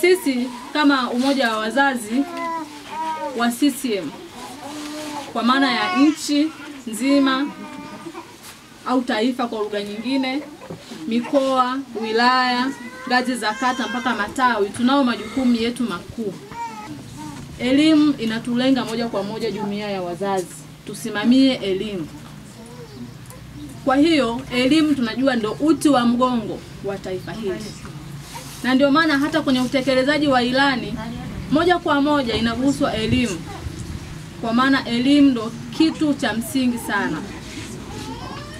Sisi kama umoja wa wazazi wa CCM, kwa maana ya nchi nzima au taifa kwa lugha nyingine, mikoa, wilaya, ngazi za kata mpaka matawi, tunao majukumu yetu makuu. Elimu inatulenga moja kwa moja jumuiya ya wazazi. Tusimamie elimu. Kwa hiyo elimu tunajua ndio uti wa mgongo wa taifa hili. Na ndio maana hata kwenye utekelezaji wa ilani moja kwa moja inaguswa elimu. Kwa maana elimu ndio kitu cha msingi sana.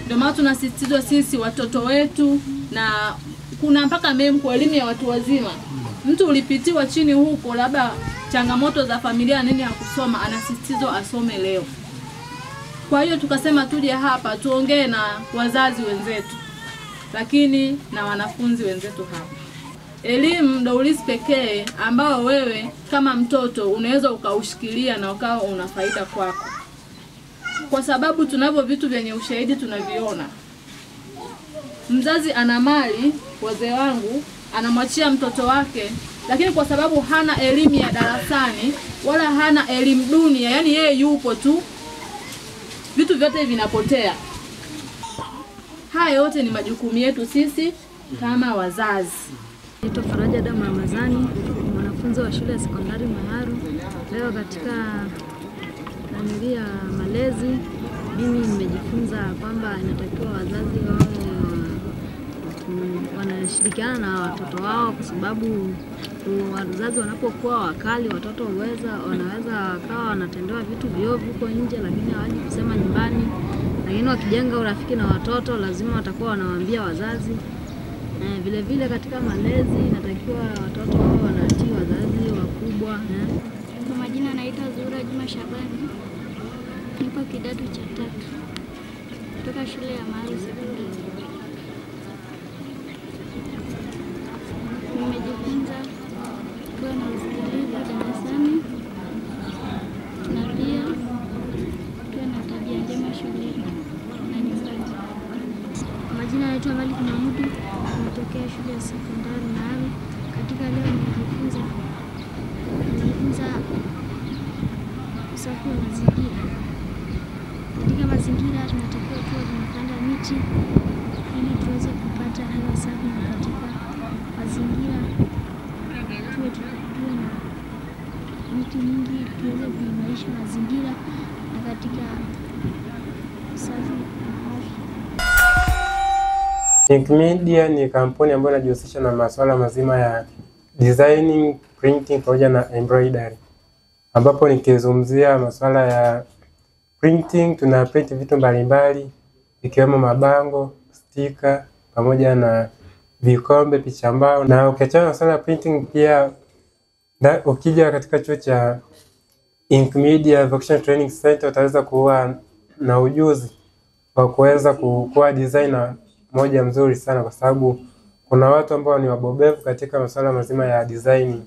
Ndio maana tunasisitiza sisi watoto wetu, na kuna mpaka kwa elimu ya watu wazima. Mtu ulipitiwa chini huko labda changamoto za familia nini ya kusoma, anasisitizwa asome leo. Kwa hiyo tukasema tuje hapa tuongee na wazazi wenzetu, lakini na wanafunzi wenzetu hapa. Elimu ndio urithi pekee ambao wewe kama mtoto unaweza ukaushikilia na ukawa una faida kwako. Kwa sababu tunavyo vitu vyenye ushahidi tunaviona. Mzazi ana mali, wazee wangu, anamwachia mtoto wake, lakini kwa sababu hana elimu ya darasani wala hana elimu dunia, yani yeye yupo tu, vitu vyote vinapotea. Haya yote ni majukumu yetu sisi kama wazazi. Naitwa Faraja Damu Ramadhani, mwanafunzi wa shule ya sekondari Maharu. Leo katika familia malezi, mimi nimejifunza kwamba inatakiwa wazazi wanashirikiana na watoto wao, kwa sababu wazazi wanapokuwa wakali watoto wanaweza kawa wanatendewa vitu viovu huko nje, lakini hawaji kusema nyumbani. Lakini wakijenga urafiki na watoto lazima watakuwa wanawaambia wazazi. Vile vile katika malezi inatakiwa watoto wao wanatii wazazi wakubwa. Kwa majina naitwa Zura Juma Shabani. Nipo kidato cha 3 kutoka shule ya Maharu Sekondari. Nimejifunza kuwa na usikilivu darasani na pia kuwa na tabia njema shuleni na nyumbani. Kwa majina naitwa Malik Mahmudi, natokea shule ya sekondari Maharu. Katika leo nimejifunza usafi wa mazingira. Katika mazingira tunatakiwa tuwe tunapanda miti ili tuweze kupata hewa safi, na katika mazingira tuwe na miti mingi tuweze kuimarisha mazingira na katika usafi wa afya. Inkmedia ni kampuni ambayo inajihusisha na masuala mazima ya designing, printing pamoja na embroidery. Ambapo nikizungumzia masuala ya printing, tuna print vitu mbalimbali ikiwemo mabango, stika pamoja na vikombe, picha mbao. Na ukiachana na masuala ya printing pia ukija katika chuo cha Inkmedia Vocational Training Center utaweza kuwa na ujuzi wa kuweza kuwa designer moja mzuri sana, kwa sababu kuna watu ambao ni wabobevu katika masuala mazima ya designing.